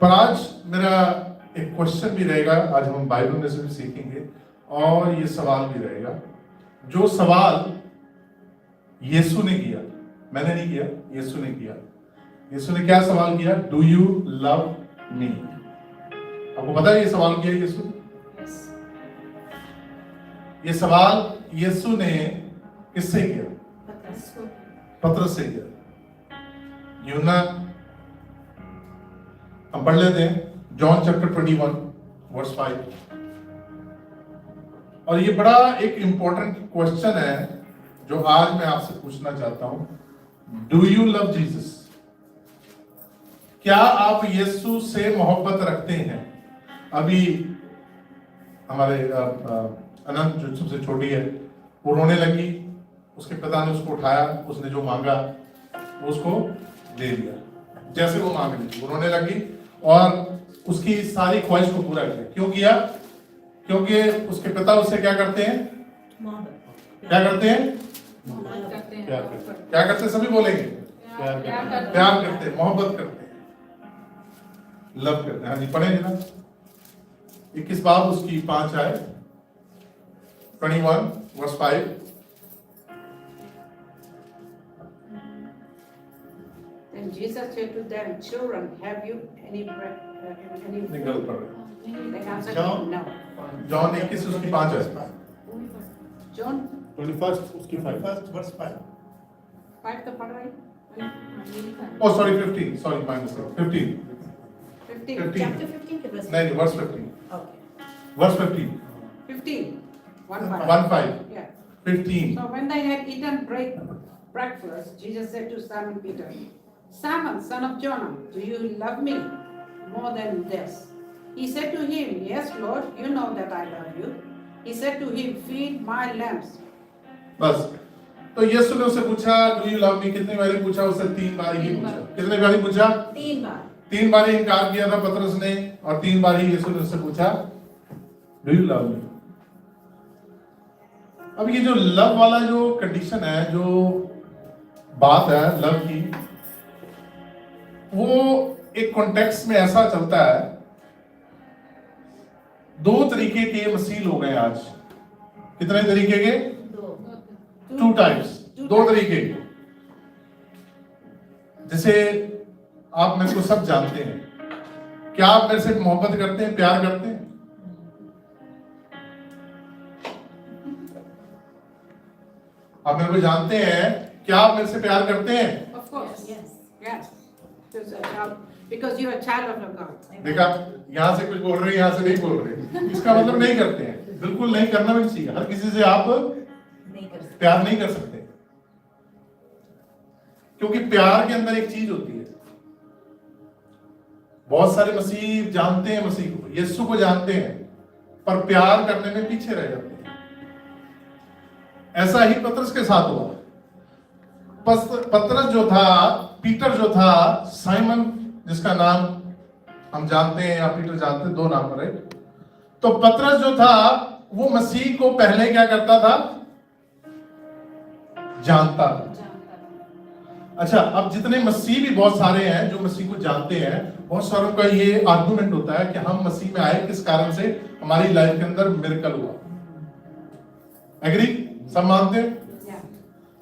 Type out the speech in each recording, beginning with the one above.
पर आज मेरा एक क्वेश्चन भी रहेगा, आज हम बाइबल में से भी सीखेंगे और ये सवाल भी रहेगा, जो सवाल यीशु ने किया, मैंने नहीं किया, यीशु ने किया। यीशु ने क्या सवाल किया? Do you love me? आपको पता है ये सवाल किया यीशु? ये सवाल यीशु ने किससे किया? पतरस से किया। यूहन्ना हम पढ़ लेते हैं, जॉन चैप्टर 21 वर्स 5। और ये बड़ा एक इंपॉर्टेंट क्वेश्चन है जो आज मैं आपसे पूछना चाहता हूं। Do you love Jesus? क्या आप यीशु से मोहब्बत रखते हैं? अभी हमारे अनंत जो सबसे छोटी है, वो रोने लगी, उसके पिता ने उसको उठाया, उसने जो मांगा उसको दे दिया, जैसे वो मांग रही थी वो रोने लगी और उसकी सारी ख्वाहिश को पूरा किया। क्यों किया? क्योंकि उसके पिता उससे क्या करते हैं? क्या करते हैं? क्या करते हैं? सभी बोलेंगे प्यार करते हैं, मोहब्बत करते हैं, लव करते हैं। हाँ जी, पढ़े ना 21 बाब उसकी 5 आए, 21 verse 5। And Jesus said to them, "Children, have you any bread?" नहीं, गलत पढ़ रहे। They answered, John. "No." John 21 उसकी 5 है। John 21 उसकी 5 verse 5 5 तो पढ़ रहे Oh sorry 15, sorry my mistake, 15 15 Chapter 15 के verse. नहीं, verse 15, Okay. verse 15 15 1 5 1 5 Yeah. 15। So when they had eaten breakfast, Jesus said to Simon Peter, "Simon, son of Jonah, do you love me more than this?" He said to him, "Yes, Lord, you know that I love you." He said to him, "Feed my lambs." बस, तो यीशु ने उससे पूछा do you love me कितनी बारी पूछा? उससे 3 बार ही पूछा। कितनी बारी पूछा? 3 बार। 3 बार इनकार किया था पतरस ने और 3 बार ही यीशु ने उससे पूछा डू यू लव मी। अब ये जो लव वाला जो कंडीशन है, जो बात है लव की, वो एक कॉन्टेक्स्ट में ऐसा चलता है। 2 तरीके के मसीह लोग हैं आज। कितने तरीके के? 2 टाइप्स, 2 तरीके के। जैसे आप मेरे को सब जानते हैं, क्या आप मेरे से मोहब्बत करते हैं, प्यार करते हैं? आप मेरे को जानते हैं, क्या आप मेरे से प्यार करते हैं? Of course. Yes. Yes. Because you are a child of God. देखा, यहां से कुछ बोल रहे हैं, यहां से नहीं बोल रहे, इसका मतलब नहीं करते हैं। बिल्कुल नहीं करना भी नहीं चाहिए। हर किसी से आप नहीं कर सकते। प्यार नहीं कर सकते, क्योंकि प्यार के अंदर एक चीज होती है। बहुत सारे मसीह जानते हैं मसीह को, यीशु को जानते हैं, पर प्यार करने में पीछे रह जाते हैं। ऐसा ही पतरस के साथ हुआ। पतरस जो था, पीटर जो था, साइमन जिसका नाम हम जानते हैं या पीटर जानते हैं, 2 नाम है। तो पतरस जो था वो मसीह को पहले क्या करता था? जानता था। अच्छा, अब जितने मसीह भी बहुत सारे हैं जो मसीह को जानते हैं, बहुत सारों का ये आर्गुमेंट होता है कि हम मसीह में आए किस कारण से? हमारी लाइफ के अंदर मिरेकल हुआ। एग्री? सब मानते हैं? Yeah.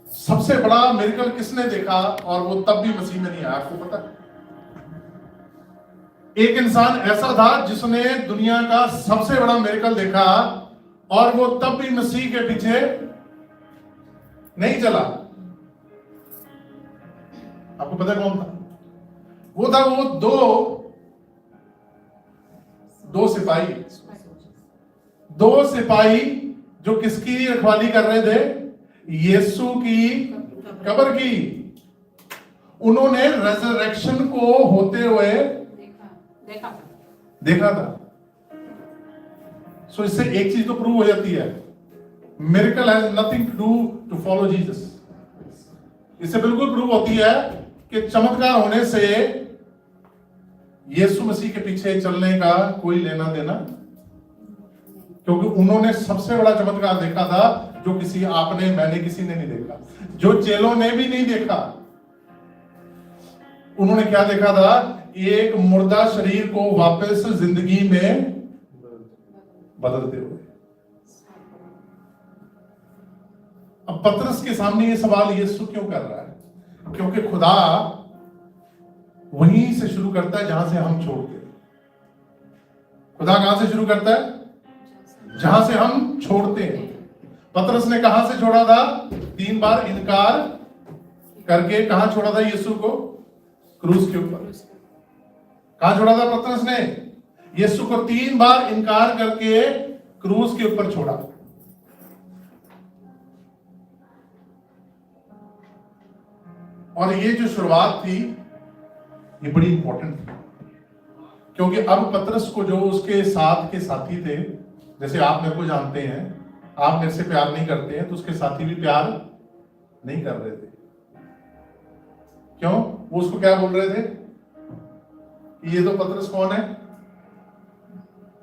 सबसे बड़ा मिरेकल किसने देखा और वो तब भी मसीह में नहीं आया? आपको पता? एक इंसान ऐसा था जिसने दुनिया का सबसे बड़ा मिरेकल देखा और वो तब भी मसीह के पीछे नहीं चला। आपको पता कौन था? वो था वो दो सिपाही, 2 सिपाही जो किसकी रखवाली कर रहे थे? यीशु की कब्र की। उन्होंने रेजरेक्शन को होते हुए देखा था। सो इससे एक चीज तो प्रूव हो जाती है, miracle has nothing to do to follow Jesus. इससे बिल्कुल प्रूव होती है कि चमत्कार होने से यीशु मसीह के पीछे चलने का कोई लेना देना, क्योंकि उन्होंने सबसे बड़ा चमत्कार देखा था जो किसी आपने मैंने किसी ने नहीं देखा, जो चेलों ने भी नहीं देखा। उन्होंने क्या देखा था एक मुर्दा शरीर को वापस जिंदगी में बदलते हुए। अब पतरस के सामने ये सवाल यीशु क्यों कर रहा है? क्योंकि खुदा वहीं से शुरू करता है जहां से हम छोड़ते हैं। खुदा कहां से शुरू करता है? जहां से हम छोड़ते हैं। पतरस ने कहां से छोड़ा था? 3 बार इनकार करके। कहां छोड़ा था यीशु को? क्रूस के ऊपर। कहां छोड़ा था पतरस ने? यीशु को 3 बार इनकार करके क्रूस के ऊपर छोड़ा। और ये जो शुरुआत थी ये बड़ी इंपॉर्टेंट थी, क्योंकि अब पतरस को जो उसके साथ के साथी थे, जैसे आप मेरे को जानते हैं, आप मेरे से प्यार नहीं करते हैं, तो उसके साथी भी प्यार नहीं कर रहे थे। क्यों? वो उसको क्या बोल रहे थे कि ये तो पतरस कौन है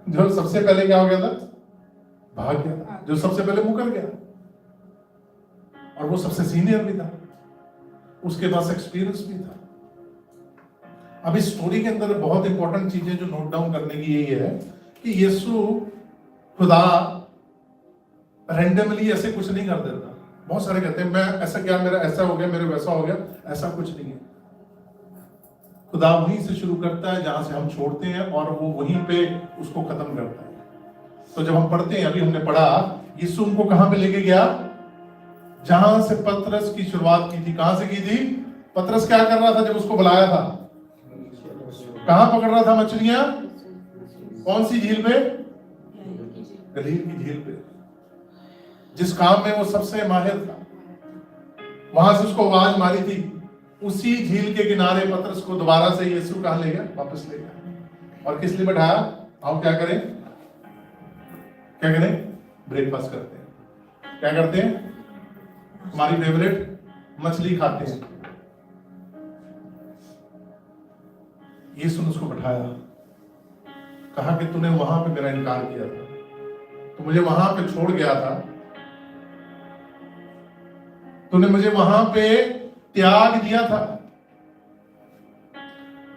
जो सबसे पहले क्या हो गया था? भाग गया था, जो सबसे पहले मुकर गया, और वो सबसे सीनियर भी था, उसके पास एक्सपीरियंस भी था। अब इस स्टोरी के अंदर बहुत इंपॉर्टेंट चीजें जो नोट डाउन करने की यही है कि यीशु खुदा रैंडमली ऐसे कुछ नहीं कर देता। बहुत सारे कहते हैं मैं ऐसा क्या, मेरा ऐसा हो गया, मेरे वैसा हो गया, ऐसा कुछ नहीं है। खुदा वहीं से शुरू करता है जहां से हम छोड़ते हैं, और वो वहीं पे उसको खत्म करता है। तो जब हम पढ़ते हैं, अभी हमने पढ़ा, यीशु उनको कहां पे लेके गया? जहां से पतरस की शुरुआत की थी। कहां से की थी? पतरस क्या कर रहा था जब उसको बुलाया था? कहां पकड़ रहा था मछलियां? कौन सी झील पे? गलील की झील पे। जिस काम में वो सबसे माहिर था, वहां से उसको आवाज मारी थी। उसी झील के किनारे पतरस को दोबारा से यीशु कहां ले गया? वापस ले गया। और किस लिए बैठाया? आओ क्या करें? क्या करें? ब्रेकफास्ट करते हैं। क्या करते हैं? हमारी फेवरेट मछली खाते हैं। यीशु ने उसको बैठाया, कहा कि तूने वहां पे मेरा इनकार किया था, तो मुझे वहां पे छोड़ गया था, तूने मुझे वहां पे त्याग दिया था।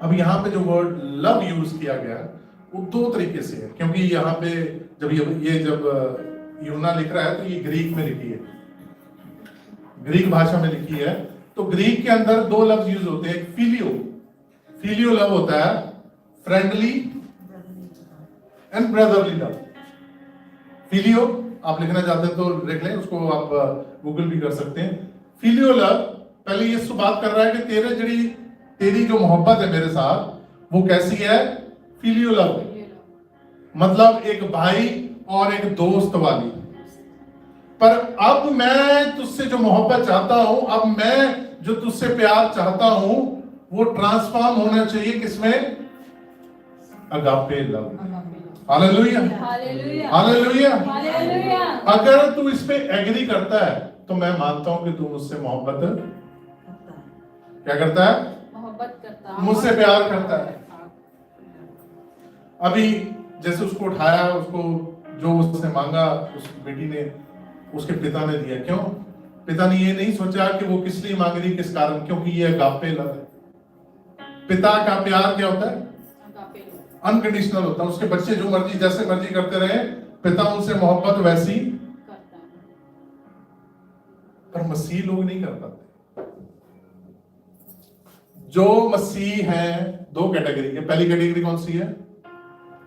अब यहां पे जो वर्ड लव यूज किया गया वो 2 तरीके से है, क्योंकि यहां पे जब यूना लिख रहा है तो ये ग्रीक में लिखी है, ग्रीक भाषा में लिखी है। तो ग्रीक के अंदर 2 लफ्ज यूज होते हैं। फिलियो लव होता है फ्रेंडली एंड ब्रदरली लव। फिलियो आप लिखना चाहते हैं तो लिख लें, उसको आप गूगल भी कर सकते हैं। फिलियो लव, पहले यीशु बात कर रहा है कि तेरी जो मोहब्बत है मेरे साथ वो कैसी है? फिलियो लव, मतलब एक भाई और एक दोस्त वाली। पर अब मैं तुझसे जो मोहब्बत चाहता हूं, अब मैं जो तुझसे प्यार चाहता हूं, वो ट्रांसफॉर्म होना चाहिए किसमें? Agape love. Hallelujah, hallelujah, hallelujah. अगर तू इस पे एग्री करता है तो मैं मानता हूं कि तू मुझसे मोहब्बत क्या करता है? मोहब्बत करता है, मुझसे प्यार करता है। अभी जैसे उसको उठाया, उसको जो उससे मांगा उस बेटी ने, उसके पिता ने दिया। क्यों? पिता ने ये नहीं सोचा कि वो किस लिए मांग रही, किस कारण, क्योंकि ये अगापे लव है। पिता का प्यार क्या होता है? अनकंडीशनल होता है। उसके बच्चे जो मर्जी जैसे मर्जी करते रहे, पिता उनसे मोहब्बत वैसी करता है। पर मसीह लोग नहीं कर पाते। जो मसीह हैं 2 कैटेगरी के। पहली कैटेगरी कौन सी है?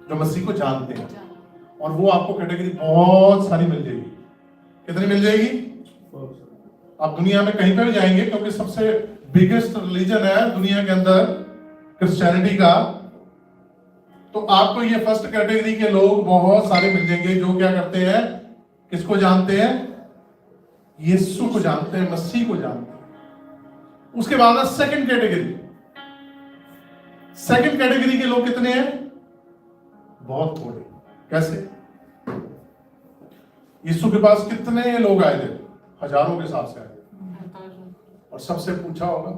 जो मसीह को जानते हैं, और वो आपको कैटेगरी बहुत सारी मिल जाएगी। कितनी मिल जाएगी? आप दुनिया में कहीं पे भी जाएंगे, क्योंकि सबसे बिगेस्ट रिलीजन है दुनिया के अंदर क्रिश्चियनिटी का, तो आपको ये फर्स्ट कैटेगरी के लोग बहुत सारे मिल जाएंगे जो क्या करते हैं? किसको जानते हैं? यीशु को जानते हैं, मसीह को जानते हैं। उसके बाद सेकंड कैटेगरी। सेकंड कैटेगरी के लोग कितने हैं? बहुत थोड़े। कैसे? यीशु के पास कितने लोग आए थे? हजारों के हिसाब से आए थे। और सबसे पूछा होगा?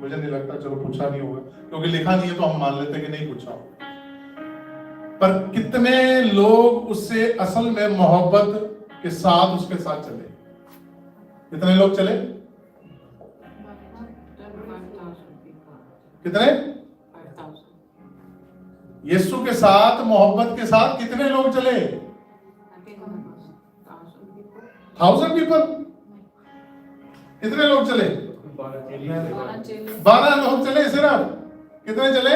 मुझे नहीं लगता, चलो पूछा नहीं होगा, क्योंकि लिखा नहीं है तो हम मान लेते हैं कि नहीं पूछा होगा। पर कितने लोग उससे असल में मोहब्बत के साथ उसके साथ चले? कितने लोग चले? कितने? यीशु के साथ, मोहब्बत के साथ कितने लोग चले? 1000 पीपल। कितने लोग चले? 12 लोग चले सिर्फ। कितने चले?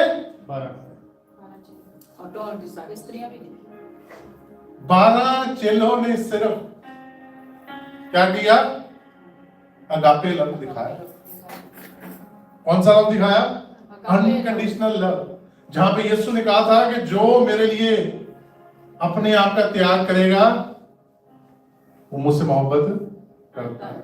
12 चेलों ने सिर्फ क्या किया? अगापे लव दिखाया। कौन सा लव दिखाया? Unconditional love. जहां पे यीशु ने कहा था कि जो मेरे लिए अपने आप का त्याग करेगा वो मुझसे मोहब्बत करता है।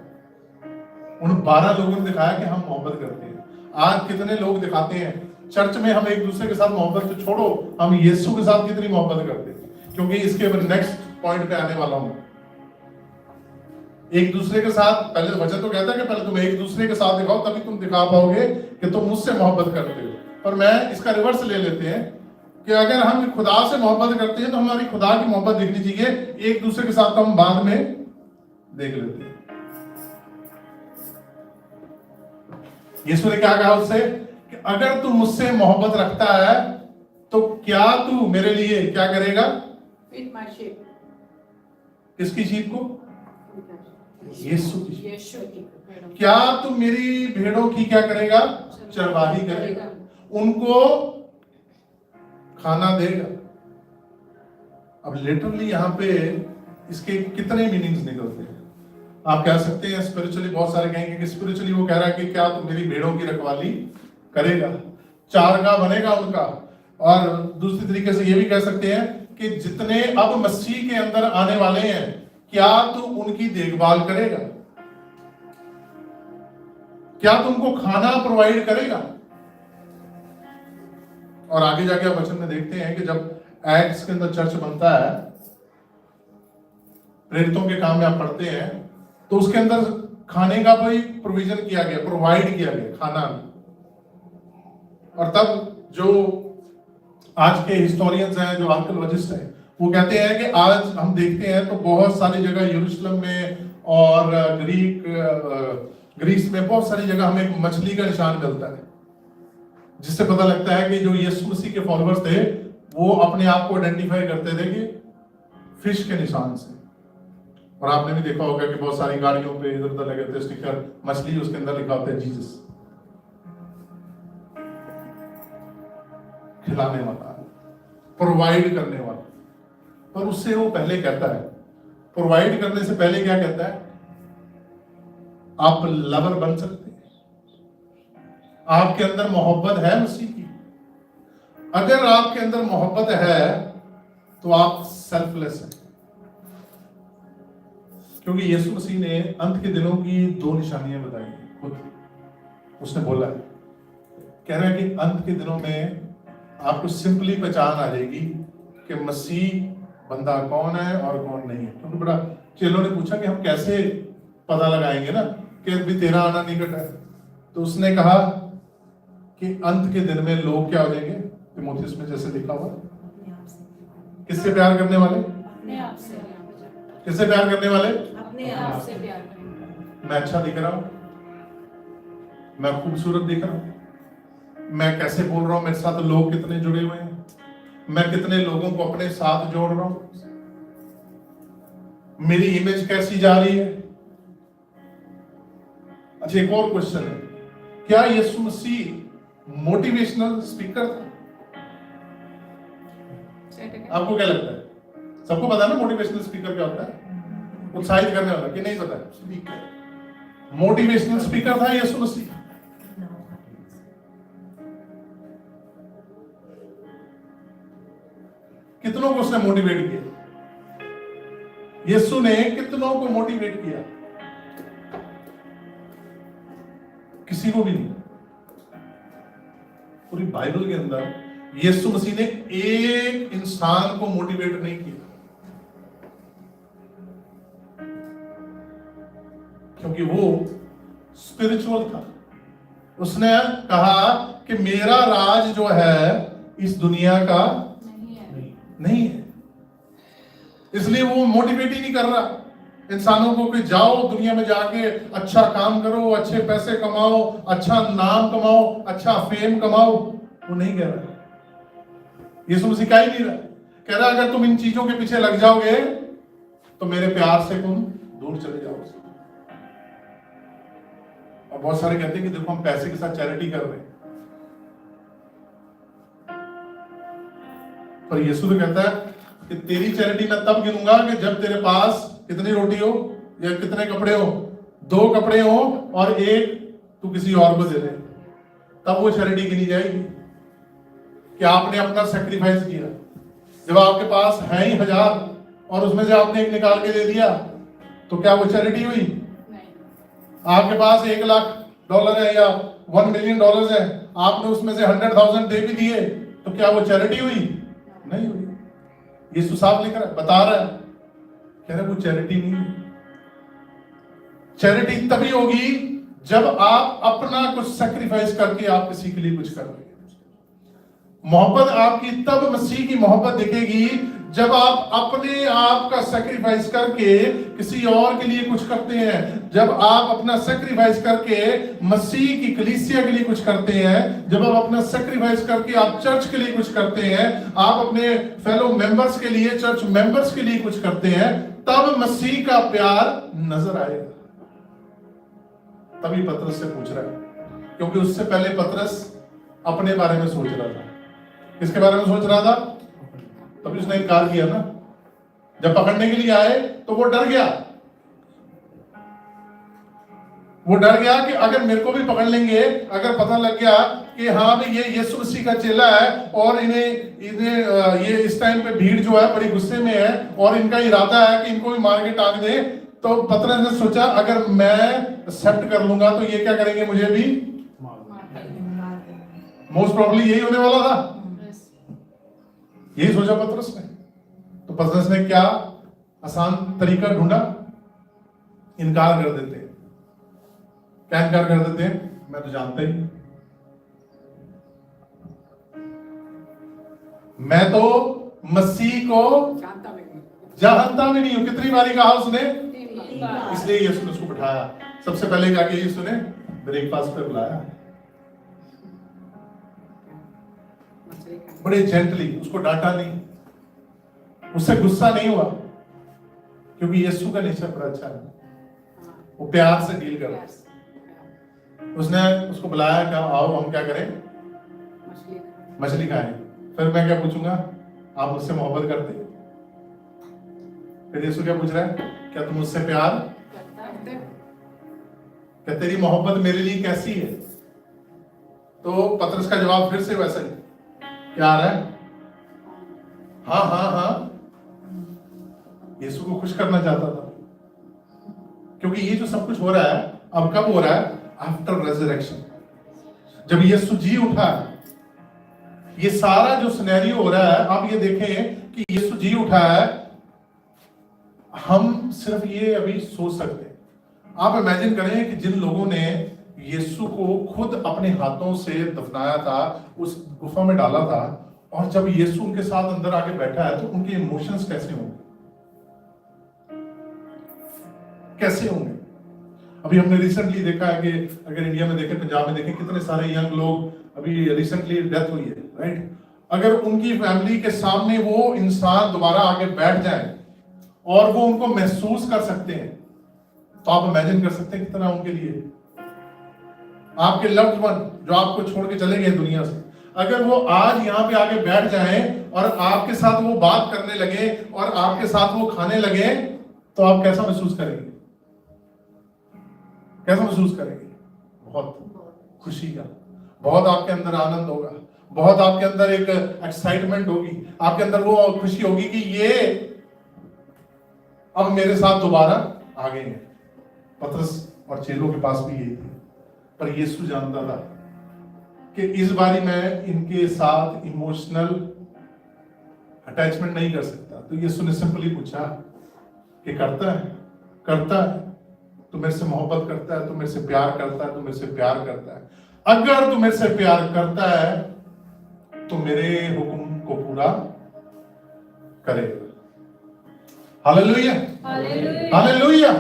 उन 12 लोगों ने दिखाया कि हम मोहब्बत करते हैं। आज कितने लोग दिखाते हैं चर्च में हम एक दूसरे के साथ मोहब्बत, तो छोड़ो, हम यीशु के साथ कितनी मोहब्बत करते हैं। क्योंकि इसके नेक्स्ट पॉइंट पे आने वाला हूं। एक दूसरे के साथ, पहले वचन तो कहता है कि पहले तुम एक दूसरे के साथ दिखाओ, तभी तुम दिखा पाओगे कि तुम मुझसे मोहब्बत करते हो। पर मैं इसका रिवर्स ले लेते हैं कि अगर हम खुदा से मोहब्बत करते हैं तो हमारी खुदा की मोहब्बत दिखनी चाहिए। एक दूसरे के साथ तो हम बाद में देख लेते हैं। यीशु ने क्या कहा उससे कि अगर तू मुझसे मोहब्बत रखता है तो क्या तू मेरे लिए क्या करेगा? Feed my sheep. किसकी शीप को? यीशु की शीप। यीशु की। क्या तू मेरी भेड़ों की क्या करेगा? चरवाही करेगा, उनको खाना देगा। अब लिटरली यहाँ पे इसके कितने मीनिंग्स निकलते हैं। आप कह सकते हैं स्पिरिचुअली, बहुत सारे कहेंगे कि स्पिरिचुअली वो कह रहा है कि क्या तू मेरी भेड़ों की रखवाली करेगा, चारगा बनेगा उनका। और दूसरी तरीके से ये भी कह सकते हैं कि जितने अब मसीह के अंदर आने वाले हैं, क्या तू उनकी देखभाल करेगा? क्या तू उनको खाना प्रोवाइड करेगा? और आगे जाके आप वचन में देखते हैं कि जब एक्ट्स के अंदर चर्च बनता है, प्रेरितों के काम में आप पढ़ते हैं, तो उसके अंदर खाने का भी प्रोविजन किया गया, प्रोवाइड किया गया खाना। और तब जो आज के हिस्टोरियंस हैं, जो आर्कियोलॉजिस्ट हैं, वो कहते हैं कि आज हम देखते हैं तो बहुत सारी जगह यरूशलेम में और ग्रीस में बहुत सारी जगह हमें मछली का निशान मिलता है, जिससे पता लगता है कि जो यीशु मसीह के फॉलोअर्स थे वो अपने आप को आइडेंटिफाई करते थे कि फिश के निशान से। और आपने भी देखा होगा कि बहुत सारी गाड़ियों पे इधर उधर लगे थे स्टिकर, मछली, उसके अंदर लिखा होता है जीसस, खिलाने वाला, प्रोवाइड करने वाला। पर उससे वो पहले कहता है, प्रोवाइड करने से पहले क्या कहता है? आप लवर बन सकते हैं, आपके अंदर मोहब्बत है मसीह की। अगर आपके अंदर मोहब्बत है तो आप सेल्फलेस हैं। क्योंकि यीशु मसीह ने अंत के दिनों की 2 निशानियां बताई खुद। उसने बोला है, कह रहा है कि अंत के दिनों में आपको सिंपली पहचान आ जाएगी कि मसीह बंदा कौन है और कौन नहीं है। क्योंकि बड़ा चेलों ने पूछा कि हम कैसे पता लगाएंगे ना कि अभी तेरा आना निकट है। तो उसने कहा कि अंत के दिन में लोग क्या हो जाएंगे, तीमुथियुस में जैसे लिखा हुआ, किससे प्यार करने वाले? अपने आप से। किससे प्यार करने वाले? अपने आप से प्यार करेंगे। मैं अच्छा दिख रहा हूं, मैं खूबसूरत दिख रहा हूं, मैं कैसे बोल रहा हूं, मेरे साथ लोग कितने जुड़े हुए हैं, मैं कितने लोगों को अपने साथ जोड़ रहा हूं, मेरी इमेज कैसी जा रही है। अच्छा, एक और क्वेश्चन है, क्या यीशु मसीह मोटिवेशनल स्पीकर था? आपको क्या लगता है? सबको पता है ना मोटिवेशनल स्पीकर क्या होता है? उत्साहित करने वाला, कि नहीं पता है? स्पीकर, मोटिवेशनल स्पीकर था यीशु मसीह। कितनों को उसने मोटिवेट किया? यीशु ने कितनों को मोटिवेट किया? किसी को भी नहीं। पूरी बाइबल के अंदर यीशु मसीह ने एक इंसान को मोटिवेट नहीं किया, क्योंकि वो स्पिरिचुअल था। उसने कहा कि मेरा राज जो है इस दुनिया का नहीं है, इसलिए वो मोटिवेट ही नहीं कर रहा इंसानों को कि जाओ दुनिया में जाके अच्छा काम करो, अच्छे पैसे कमाओ, अच्छा नाम कमाओ, अच्छा फेम कमाओ। वो नहीं कह रहा। यीशु मसीह क्या ही नहीं रहा, कह रहा अगर तुम इन चीजों के पीछे लग जाओगे तो मेरे प्यार से तुम दूर चले जाओगे। और बहुत सारे कहते हैं कि देखो हम पैसे के साथ चैरिटी कर रहे हैं, पर यीशु तो कहता है कि तेरी चैरिटी मैं तब गिनूंगा कि जब तेरे पास कितनी रोटी हो या कितने कपड़े हो, 2 कपड़े हो और एक तू किसी और को दे दे, तब वो चैरिटी गिनी जाएगी कि आपने अपना सैक्रिफाइस किया। जब आपके पास है ही 1000 और उसमें से आपने एक निकाल के दे दिया तो क्या वो चैरिटी हुई? नहीं। आपके पास $1,00,000 है या $1 million है, आपने उसमें से 100,000 दे भी दिए तो क्या वो चैरिटी हुई? नहीं हुई। यीशु साफ लिख रहा है, बता रहा है, कह रहा है वो चैरिटी नहीं है। चैरिटी तभी होगी जब आप अपना कुछ सैक्रिफाइस करके आप किसी के लिए कुछ कर रहे हैं। मोहब्बत आपकी तब मसीह की मोहब्बत दिखेगी जब आप अपने आप का सैक्रिफाइस करके किसी और के लिए कुछ करते हैं, जब आप अपना सैक्रिफाइस करके मसीह की कलीसिया के लिए कुछ करते हैं, जब आप अपना सैक्रिफाइस करके आप चर्च के लिए कुछ करते हैं, आप अपने फेलो मेंबर्स के लिए, चर्च मेंबर्स के लिए कुछ करते हैं, तब मसीह का प्यार नजर आएगा। तभी पतरस से पूछ रहा है, क्योंकि उससे पहले पतरस अपने बारे में सोच रहा था। किसके बारे में सोच रहा था? तभी उसने इनकार किया ना। जब पकड़ने के लिए आए तो वो डर गया। वो डर गया कि अगर मेरे को भी पकड़ लेंगे, अगर पता लग गया कि हाँ भाई ये यीशु मसीह का चेला है और इन्हें ये इस टाइम पे भीड़ जो है बड़ी गुस्से में है और इनका इरादा है कि इनको भी मार के टांग दे, तो पतरस ने सोचा अगर मैं एक्सेप्ट कर लूंगा तो ये क्या करेंगे, मुझे भी मोस्ट प्रॉब्ली यही होने वाला था। यही सोचा पतरस ने। तो पतरस ने क्या आसान तरीका ढूंढा? इनकार कर देते। क्या इनकार कर देते हैं? मैं तो जानता ही, मैं तो मसीह को जानता भी नहीं हूं। कितनी बारी कहा उसने? इसलिए यीशु ने उसको बिठाया। सबसे पहले क्या किया यीशु ने? ब्रेकफास्ट पे बुलाया, बड़े जेंटली, उसको डांटा नहीं, उससे गुस्सा नहीं हुआ, क्योंकि यीशु का नेचर बड़ा अच्छा है, वो प्यार से डील कर। उसने उसको बुलाया, क्या आओ हम क्या करें, मछली खाएं। फिर मैं क्या पूछूंगा, आप मुझसे मोहब्बत करते? फिर यीशु क्या पूछ रहा है, क्या तुम मुझसे प्यार करते? क्या तेरी मोहब्बत मेरे लिए कैसी है? तो पतरस का जवाब फिर से वैसा ही, क्या आ रहा है? हाँ हाँ हाँ। यीशु को खुश करना चाहता था, क्योंकि ये जो सब कुछ हो रहा है अब कब हो रहा है? आफ्टर रेजरेक्शन, जब यीशु जी उठा। ये सारा जो सिनेरियो हो रहा है, आप ये देखें कि यीशु जी उठा है। हम सिर्फ ये अभी सोच सकते हैं। आप इमेजिन करें कि जिन लोगों ने यीशु को खुद अपने हाथों से दफनाया था, उस गुफा में डाला था, और जब यीशु उनके साथ अंदर आके बैठा है तो उनके इमोशंस कैसे होंगे? कैसे होंगे? अभी हमने रिसेंटली देखा है कि अगर इंडिया में देखें, पंजाब में देखें, कितने सारे यंग लोग अभी रिसेंटली डेथ हुई है, राइट? अगर उनकी फैमिली के सामने वो इंसान दोबारा आके बैठ जाए और वो उनको महसूस कर सकते हैं, तो आप इमेजिन कर सकते हैं कितना उनके लिए, आपके लव्ड वन जो आपको छोड़ के चले गए दुनिया से, अगर वो आज यहाँ पे आके बैठ जाए और आपके साथ वो बात करने लगे और आपके साथ वो खाने लगे, तो आप कैसा महसूस करेंगे? कैसा महसूस करेंगे? बहुत खुशी का, बहुत आपके अंदर आनंद होगा, बहुत आपके अंदर एक एक्साइटमेंट होगी, आपके अंदर वो खुशी होगी कि ये अब मेरे साथ दोबारा आ गए हैं। पतरस और चेलों के पास भी यही थी, पर यीशु जानता था कि इस बारी मैं इनके साथ इमोशनल अटैचमेंट नहीं कर सकता। तो यीशु ने सिंपली पूछा कि करता है? करता है? तू मेरे से मोहब्बत करता है? तू मेरे से प्यार करता है? तू मेरे से प्यार करता है? अगर तू मेरे से प्यार करता है तो मेरे हुक्म को पूरा करेगा। Hallelujah, hallelujah,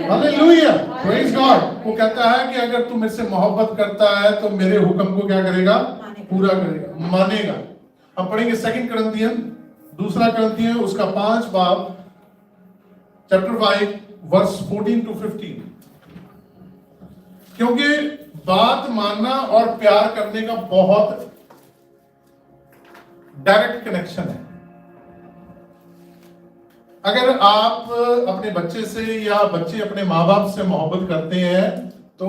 hallelujah, praise God. वो कहता है कि अगर तू मेरे से मोहब्बत करता है तो मेरे हुक्म को क्या करेगा? पूरा करेगा, मानेगा। हम पढ़ेंगे 2 Corinthians, 2 Corinthians उसका 5 बाब, चैप्टर 5 वर्स 14 to 15। क्योंकि बात मानना और प्यार करने का बहुत डायरेक्ट कनेक्शन है। अगर आप अपने बच्चे से या बच्चे अपने माँ बाप से मोहब्बत करते हैं तो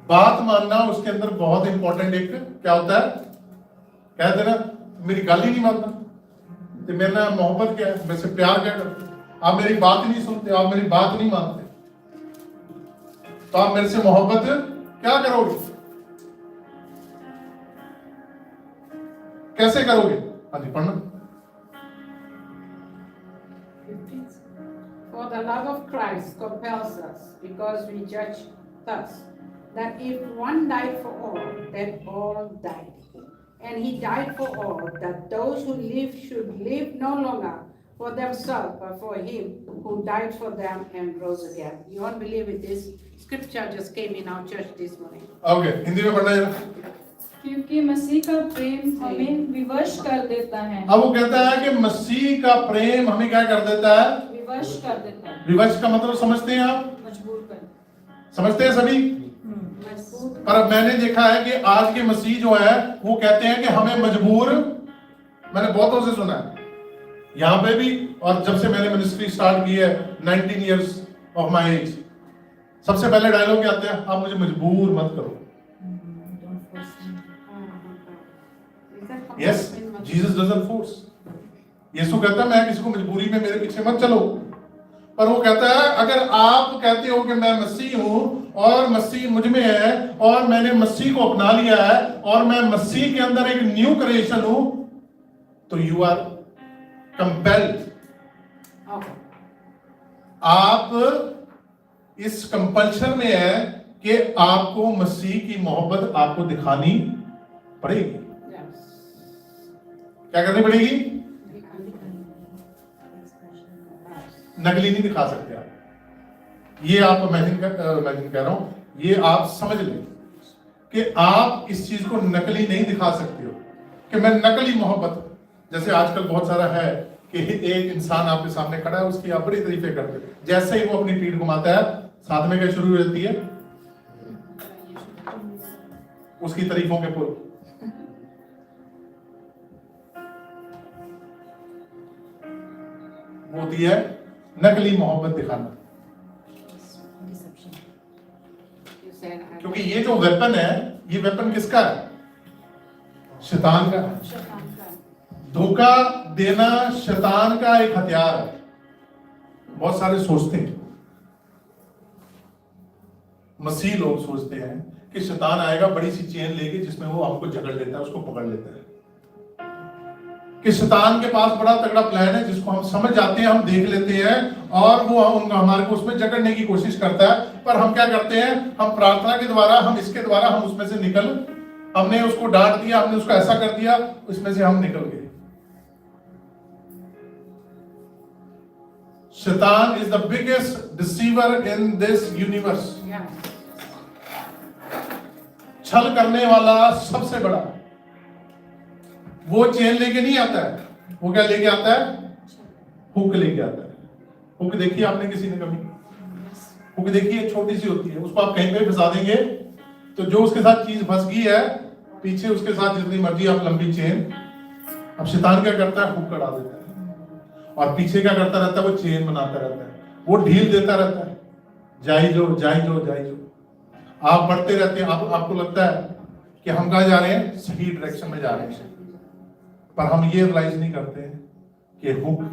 बात मानना उसके अंदर बहुत इंपॉर्टेंट एक क्या होता है, कहते ना मेरी गल ही नहीं मानता, तो मेरे ना मोहब्बत क्या है, मेरे से प्यार क्या करते, आप मेरी बात नहीं सुनते, आप मेरी बात नहीं मानते, तो आप मेरे से मोहब्बत क्या करोगे, कैसे करोगे? हाँ जी पढ़ना। For the love of Christ compels us, because we judge thus, that if one died for all, then all died. And he died for all, that those who live should live no longer for themselves, but for him who died for them and rose again. You won't believe it, this scripture just came in our church this morning. Okay, Hindi में पढ़ना जरा। क्योंकि मसीह का प्रेम हमें विवश कर देता है। अब वो कहता है कि मसीह का प्रेम हमें क्या कर देता है? विवश कर देता है। विवश का मतलब समझते हैं आप? मजबूर कर। समझते हैं सभी? पर अब मैंने देखा है कि आज के मसीह जो है वो कहते हैं कि हमें मजबूर, मैंने बहुतों से सुना है यहाँ पे भी, और जब से मैंने मिनिस्ट्री स्टार्ट की है 19 years ऑफ माय एज, सबसे पहले डायलॉग क्या आता है? आप मुझे मजबूर मत करो। Yes, Jesus doesn't force. यीशु कहता है मैं किसी को मजबूरी में मेरे पीछे मत चलो, पर वो कहता है अगर आप कहते हो कि मैं मसीह हूं और मसीह मुझ में है और मैंने मसीह को अपना लिया है और मैं मसीह के अंदर एक न्यू क्रिएशन हूं, तो यू आर कंपेल्ड। आप इस कंपल्शन में है कि आपको मसीह की मोहब्बत आपको दिखानी पड़ेगी। क्या करनी पड़ेगी? नकली नहीं दिखा सकते आप। ये आप इमेजिन कह रहा हूं, ये आप समझ लें कि आप इस चीज को नकली नहीं दिखा सकते हो कि मैं नकली मोहब्बत, जैसे आजकल बहुत सारा है कि एक इंसान आपके सामने खड़ा है, उसकी आप बड़ी तारीफें करते हो, जैसे ही वो अपनी पीठ घुमाता है साथ में क्या शुरू हो जाती है? उसकी तारीफों के पुल। होती है नकली मोहब्बत दिखाना। क्योंकि ये जो वेपन है, ये वेपन किसका है? शैतान का है। धोखा देना शैतान का एक हथियार है। बहुत सारे सोचते हैं, मसीह लोग सोचते हैं कि शैतान आएगा बड़ी सी चेन लेके जिसमें वो हमको जकड़ लेता है, उसको पकड़ लेता है, कि शैतान के पास बड़ा तगड़ा प्लान है जिसको हम समझ जाते हैं, हम देख लेते हैं और वो हमारे को उसमें जकड़ने की कोशिश करता है। पर हम क्या करते हैं? हम प्रार्थना के द्वारा, हम इसके द्वारा हम उसमें से निकल, हमने उसको डांट दिया, हमने उसको ऐसा कर दिया, उसमें से हम निकल गए। शैतान is the biggest deceiver in this universe. छल करने वाला सबसे बड़ा। वो चेन लेके नहीं आता है, वो क्या लेके आता है? हुक लेके आता है। हुक देखी आपने किसी ने कभी? हुक देखी है, छोटी सी होती है, उसको आप कहीं पे फंसा देंगे तो जो उसके साथ चीज फंस गई है, पीछे उसके साथ जितनी मर्जी आप लंबी चेन। अब शैतान क्या करता है? हुक अड़ा देता है और पीछे क्या करता रहता है? वो चेन बनाता रहता है, वो ढील देता रहता है, जाई जो जाई जो जाई जो। आप बढ़ते रहते हैं, आपको लगता है कि हम कहाँ जा रहे हैं? सही डायरेक्शन में जा रहे हैं, पर हम ये रियलाइज नहीं करते कि हुक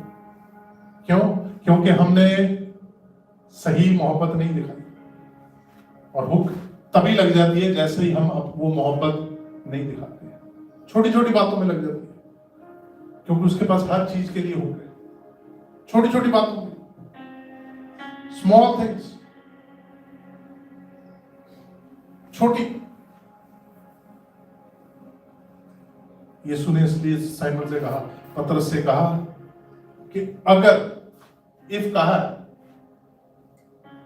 क्यों? क्योंकि हमने सही मोहब्बत नहीं दिखाई, और हुक तभी लग जाती है जैसे ही हम वो मोहब्बत नहीं दिखाते हैं। छोटी छोटी बातों में लग जाती है, क्योंकि उसके पास हर चीज के लिए हुक है। छोटी छोटी बातों में, स्मॉल थिंग्स, छोटी। यीशु ने इसलिए साइमन से कहा, पतरस से कहा कि अगर, इफ कहा,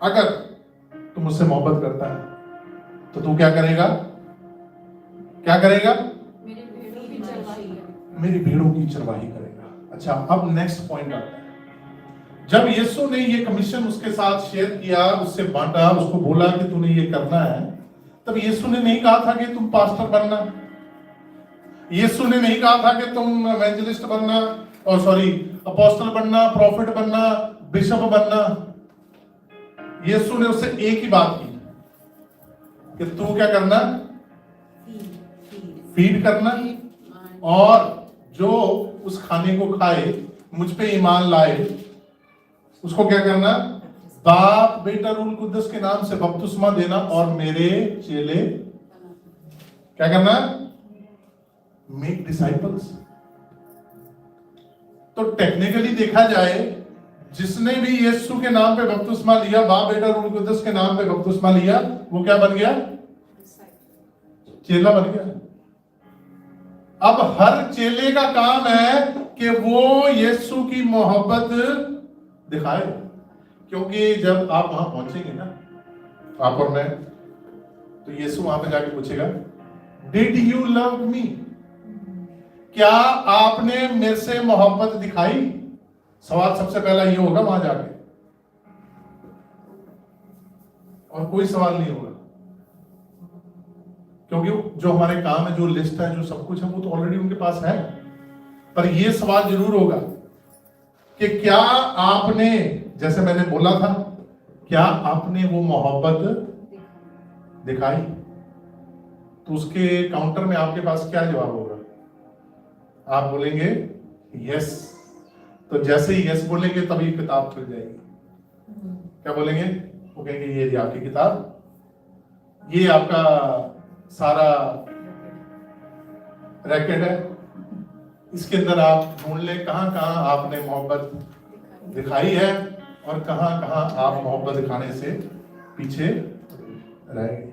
अगर तू मुझसे मोहब्बत करता है तो तू क्या करेगा? क्या करेगा? मेरे भेड़ों की चरवाही है। मेरी भेड़ों की चरवाही करेगा। अच्छा, अब नेक्स्ट पॉइंट आता है। जब यीशु ने ये कमीशन उसके साथ शेयर किया, उससे बांटा, उसको बोला कि तूने ये करना है, तब यीशु ने नहीं कहा था कि तुम पास्टर बनना, यीशु ने नहीं कहा था कि तुम एवेंजलिस्ट बनना, और सॉरी अपोस्टल बनना, प्रॉफिट बनना, बिशप बनना। यीशु ने उससे एक ही बात की कि तू क्या करना, फीड करना, और जो उस खाने को खाए, मुझ पे ईमान लाए, उसको क्या करना, बाप बेटा रूल कुद्दस के नाम से बपतिस्मा देना और मेरे चेले क्या करना, मेक डिसाइपल्स। तो टेक्निकली देखा जाए, जिसने भी यीशु के नाम पे बपतिस्मा लिया, बाप बेटा रूल कुद्दस के नाम पे बपतिस्मा लिया, वो क्या बन गया, चेला बन गया। अब हर चेले का काम है कि वो यीशु की मोहब्बत दिखाए, क्योंकि जब आप वहां पहुंचेंगे ना, आप और मैं, तो यीशु वहां पे जाके पूछेगा, डिड यू लव मी, क्या आपने मेरे से मोहब्बत दिखाई? सवाल सबसे पहला ये होगा वहां जाके, और कोई सवाल नहीं होगा, क्योंकि जो हमारे काम है, जो लिस्ट है, जो सब कुछ है, वो तो ऑलरेडी उनके पास है। पर ये सवाल जरूर होगा कि क्या आपने, जैसे मैंने बोला था, क्या आपने वो मोहब्बत दिखाई? तो उसके काउंटर में आपके पास क्या जवाब होगा? आप बोलेंगे यस। तो जैसे ही यस बोलेंगे तभी किताब खुल जाएगी। क्या बोलेंगे? वो कहेंगे ये आपकी किताब, ये आपका सारा रैकेट है, इसके अंदर आप ढूंढ लें कहां कहां आपने मोहब्बत दिखाई है और कहां कहां आप मोहब्बत दिखाने से पीछे रह गए।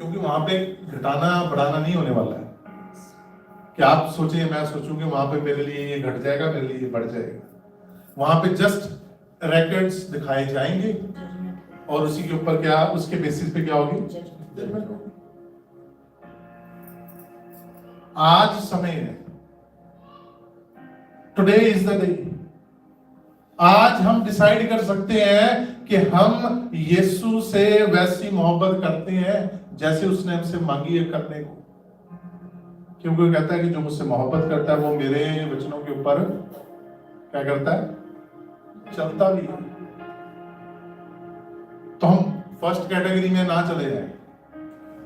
क्योंकि वहां पे घटाना बढ़ाना नहीं होने वाला है कि आप सोचें, मैं सोचूं कि वहां पे मेरे लिए ये घट जाएगा, मेरे लिए ये बढ़ जाएगा। वहां पे जस्ट रैकेट्स दिखाए जाएंगे और उसी के ऊपर क्या, उसके बेसिस पे क्या होगी, जजमेंट होगी। आज समय है, टुडे इज द डे। आज हम डिसाइड कर सकते हैं कि हम यीशु से वैसी मोहब्बत करते हैं जैसे उसने हमसे मांगी है करने को। क्योंकि वो कहता है कि जो मुझसे मोहब्बत करता है वो मेरे वचनों के ऊपर क्या करता है, चलता भी है। तो हम फर्स्ट कैटेगरी में ना चले जाएं।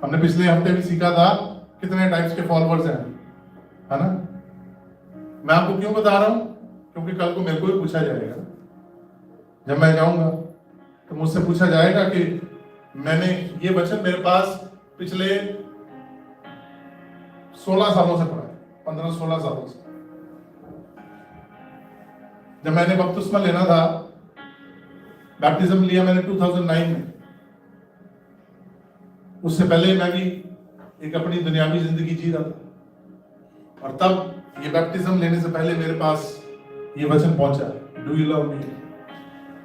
हमने पिछले हफ्ते भी सीखा था कितने टाइप्स के फॉलोअर्स हैं, है ना। मैं आपको क्यों बता रहा हूं, क्योंकि कल को मेरे को भी पूछा जाएगा। जब मैं जाऊंगा तो मुझसे पूछा जाएगा कि मैंने ये वचन मेरे पास पिछले 16 सालों से पढ़ा है, 15-16 सालों से। जब मैंने बपतिस्मा लेना था, बैप्टिज्म लिया मैंने 2009 में, उससे पहले मैं भी एक अपनी दुनियावी जिंदगी जी रहा था। और तब ये बैप्टिज्म लेने से पहले मेरे पास ये वचन पहुंचा, डू यू लव मी।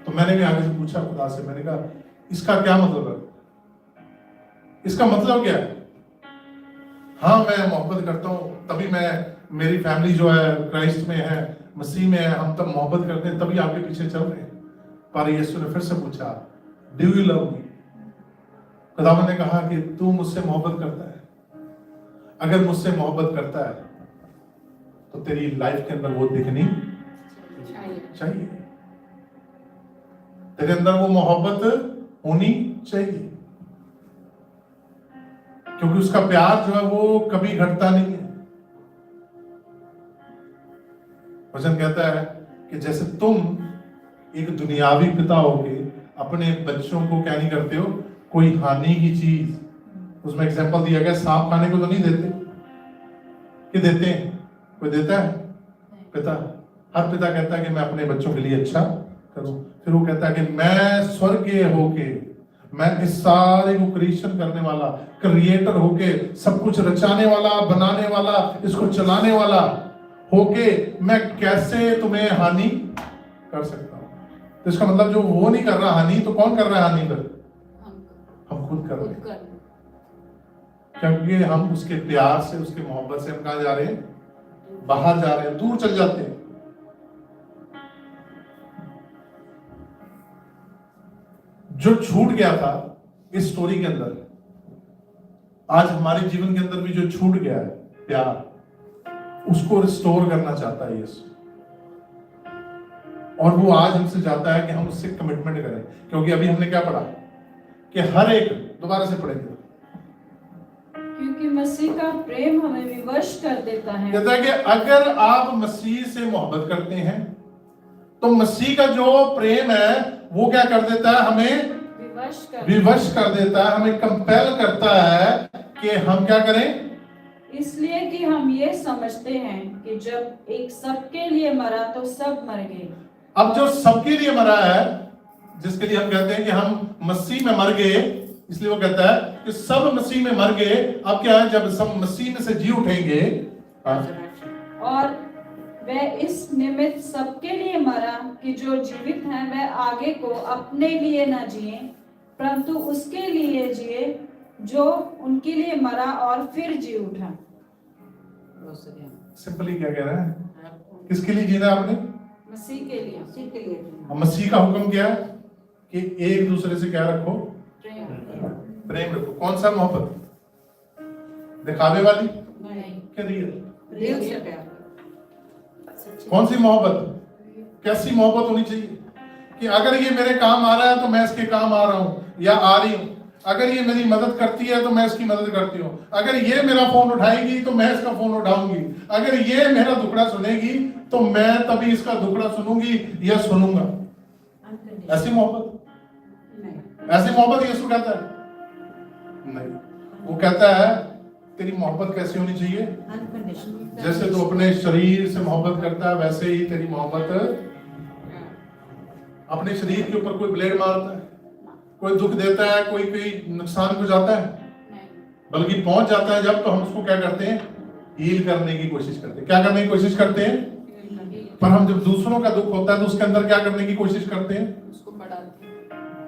तो मैंने भी आगे से पूछा खुदा से, मैंने कहा इसका क्या मतलब है, इसका मतलब क्या है? हाँ मैं मोहब्बत करता हूं, तभी मैं, मेरी फैमिली जो है क्राइस्ट में है, मसीह में है, हम तब मोहब्बत करते हैं, तभी आपके पीछे चल रहे हैं। पर यीशु ने फिर से पूछा, डू यू लव मी। खुदावंद ने कहा कि तू मुझसे मोहब्बत करता है। अगर मुझसे मोहब्बत करता है तो तेरी लाइफ के अंदर वो दिखनी चाहिए, तेरे अंदर वो मोहब्बत होनी चाहिए, क्योंकि उसका प्यार जो है वो कभी घटता नहीं है। वचन कहता है कि जैसे तुम एक दुनियावी पिता होके अपने बच्चों को क्या नहीं करते हो, कोई हानि की चीज, उसमें एग्जांपल दिया गया, सांप खाने को तो नहीं देते, कि देते हैं? कोई देता है? पिता, हर पिता कहता है कि मैं अपने बच्चों के लिए अच्छा करूं। फिर वो कहता है कि मैं स्वर्गीय होके, मैं इस सारे को क्रिएशन करने वाला, क्रिएटर होके, सब कुछ रचाने वाला, बनाने वाला, इसको चलाने वाला होके मैं कैसे तुम्हें हानि कर सकता हूं। तो इसका मतलब जो वो नहीं कर रहा हानि, तो कौन कर रहा है हानि? फिर हम खुद कर रहे हैं। क्योंकि हम उसके प्यार से, उसके मोहब्बत से हम कहाँ जा रहे हैं? बाहर जा रहे हैं, दूर चल जाते हैं। जो छूट गया था इस स्टोरी के अंदर, आज हमारे जीवन के अंदर भी जो छूट गया है प्यार, उसको रिस्टोर करना चाहता है यीशु। और वो आज हमसे चाहता है कि हम उससे कमिटमेंट करें। क्योंकि अभी हमने क्या पढ़ा कि हर एक, दोबारा से पढ़ेंगे, क्योंकि मसीह का प्रेम हमें विवश कर देता है। कहता है कि अगर आप मसीह से मोहब्बत करते हैं तो मसीह का जो प्रेम है वो क्या कर देता है? हमें विवश कर देता है, हमें कंपेल करता है कि हम क्या करें? इसलिए कि हम ये समझते हैं कि जब एक सबके लिए मरा तो सब मर गए। अब जो सबके लिए मरा है, जिसके लिए हम कहते हैं कि हम मसीह में मर गए, इसलिए वो कहता है कि सब मसीह में मर गए। अब क्या है? जब सब मसीह में से जी उठेंगे, और वह इस निमित्त सबके लिए मरा कि जो जीवित हैं वह आगे को अपने लिए न जिए परंतु उसके लिए जिए जो उनके लिए मरा और फिर जी उठा। सिंपली क्या कह रहा है? किसके लिए जीना आपने? मसीह के लिए। मसीह के लिए। मसीह का हुक्म क्या है? कि एक दूसरे से क्या रखो? प्रेम रखो। कौन सा मोहब्बत? दिखावे वाली? नहीं, क्या रियल? दिल से प्यार। कौन सी मोहब्बत? कैसी मोहब्बत होनी चाहिए कि अगर ये मेरे काम आ रहा है तो मैं इसके काम आ रहा हूं या आ रही हूं, अगर ये मेरी मदद करती है तो मैं इसकी मदद करती हूं, अगर ये मेरा फोन उठाएगी तो मैं इसका फोन उठाऊंगी, अगर ये मेरा दुखड़ा सुनेगी तो मैं तभी इसका दुखड़ा सुनूंगी या सुनूंगा। ऐसी मोहब्बत? नहीं, ऐसी मोहब्बत यीशु कहता है? नहीं। वो कहता है तेरी मोहब्बत कैसी होनी चाहिए? अनकंडीशनल। जैसे तू अपने शरीर से मोहब्बत करता है वैसे ही तेरी मोहब्बत। अपने शरीर के ऊपर कोई ब्लेड मारता है, कोई दुख देता है, कोई कोई नुकसान पहुंचाता है, बल्कि पहुंच जाता है जब, तो हम उसको क्या करते हैं? हील करने की कोशिश करते हैं। क्या करने की कोशिश करते हैं? पर हम जब दूसरों का दुख होता है तो उसके अंदर क्या करने की कोशिश करते हैं?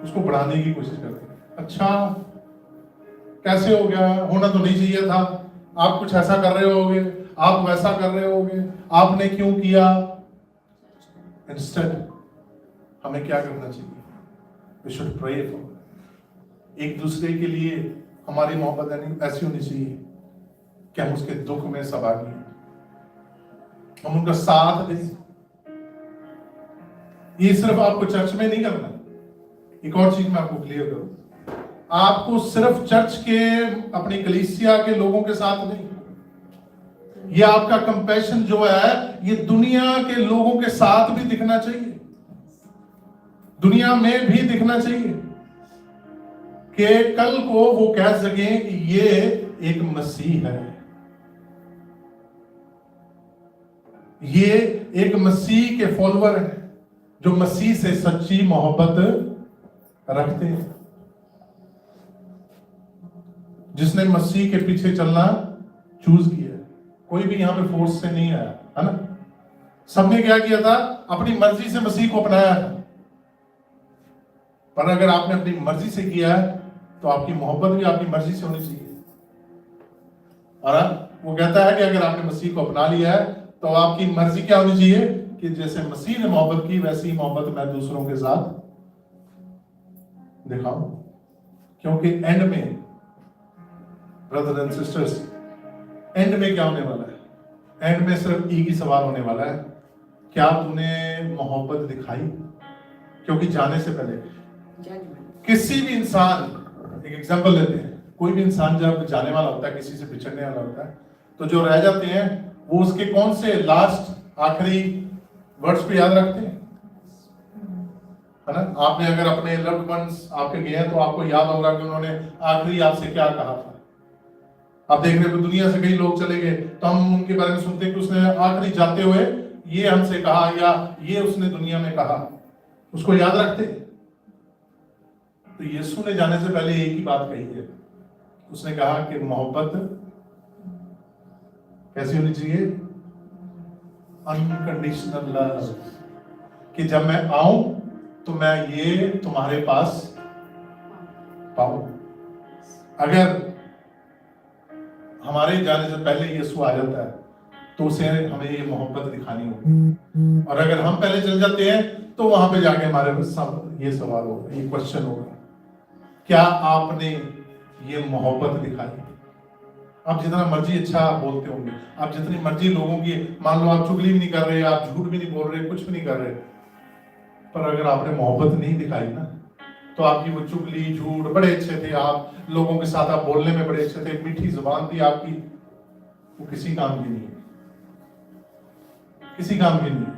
उसको बढ़ाने की कोशिश करते हैं। अच्छा कैसे हो गया? होना तो नहीं चाहिए था, आप कुछ ऐसा कर रहे होगे, आप वैसा कर रहे होगे, आपने क्यों किया? इंस्टेड हमें क्या करना चाहिए? We should pray for, एक दूसरे के लिए हमारी मोहब्बत ऐसी होनी चाहिए कि हम उसके दुख में सहभागी हैं, हम उनका साथ दें। ये सिर्फ आपको चर्च में नहीं करना। एक और चीज मैं आपको क्लियर करूं, आपको सिर्फ चर्च के, अपनी कलीसिया के लोगों के साथ नहीं, ये आपका कंपैशन जो है ये दुनिया के लोगों के साथ भी दिखना चाहिए, दुनिया में भी दिखना चाहिए कि कल को वो कह सके कि ये एक मसीह है, ये एक मसीह के फॉलोअर हैं जो मसीह से सच्ची मोहब्बत रखते हैं, जिसने मसीह के पीछे चलना चूज किया। कोई भी यहां पे फोर्स से नहीं आया, है ना? सबने क्या किया था? अपनी मर्जी से मसीह को अपनाया है। पर अगर आपने अपनी मर्जी से किया है तो आपकी मोहब्बत भी आपकी मर्जी से होनी चाहिए। और वो कहता है कि अगर आपने मसीह को अपना लिया है तो आपकी मर्जी क्या होनी चाहिए? कि जैसे मसीह ने मोहब्बत की वैसी मोहब्बत मैं दूसरों के साथ दिखाऊं। क्योंकि एंड में ब्रदर्स एंड सिस्टर्स, एंड में क्या होने वाला है? एंड में सिर्फ एक ही सवाल होने वाला है, क्या तूने मोहब्बत दिखाई? क्योंकि जाने से पहले किसी भी इंसान, एक एग्जांपल लेते हैं, कोई भी इंसान जब जाने वाला होता है, किसी से बिछड़ने वाला होता है, तो जो रह जाते हैं वो उसके कौन से लास्ट आखिरी वर्ड्स को याद रखते हैं, है ना? आपने अगर अपने लव्ड वंस आपके गए हैं तो आपको याद होगा कि उन्होंने आखिरी आपसे क्या कहा था। आप देख रहे हो दुनिया से कई लोग चले गए तो हम उनके बारे में सुनते हैं कि उसने आखिरी जाते हुए ये हमसे कहा या ये उसने दुनिया में कहा, उसको याद रखते। तो यीशु ने जाने से पहले एक ही बात कही है, उसने कहा कि मोहब्बत कैसी होनी चाहिए? अनकंडीशनल लव, कि जब मैं आऊं तो मैं ये तुम्हारे पास पाऊं। अगर हमारे जाने से पहले यीशु आ जाता है तो उसे हमें ये मोहब्बत दिखानी होगी। और अगर हम पहले चल जाते हैं तो वहां पे जाके हमारे ये सवाल होगा, ये क्वेश्चन होगा, क्या आपने ये मोहब्बत दिखाई? आप जितना मर्जी अच्छा बोलते होंगे, आप जितनी मर्जी लोगों की, मान लो आप चुगली भी नहीं कर रहे, आप झूठ भी नहीं बोल रहे, कुछ भी नहीं कर रहे, पर अगर आपने मोहब्बत नहीं दिखाई ना, तो आपकी वो चुगली झूठ, बड़े अच्छे थे आप, लोगों के साथ आप बोलने में बड़े अच्छे थे, मीठी जुबान थी आपकी, वो किसी काम की नहीं है, किसी काम की नहीं है।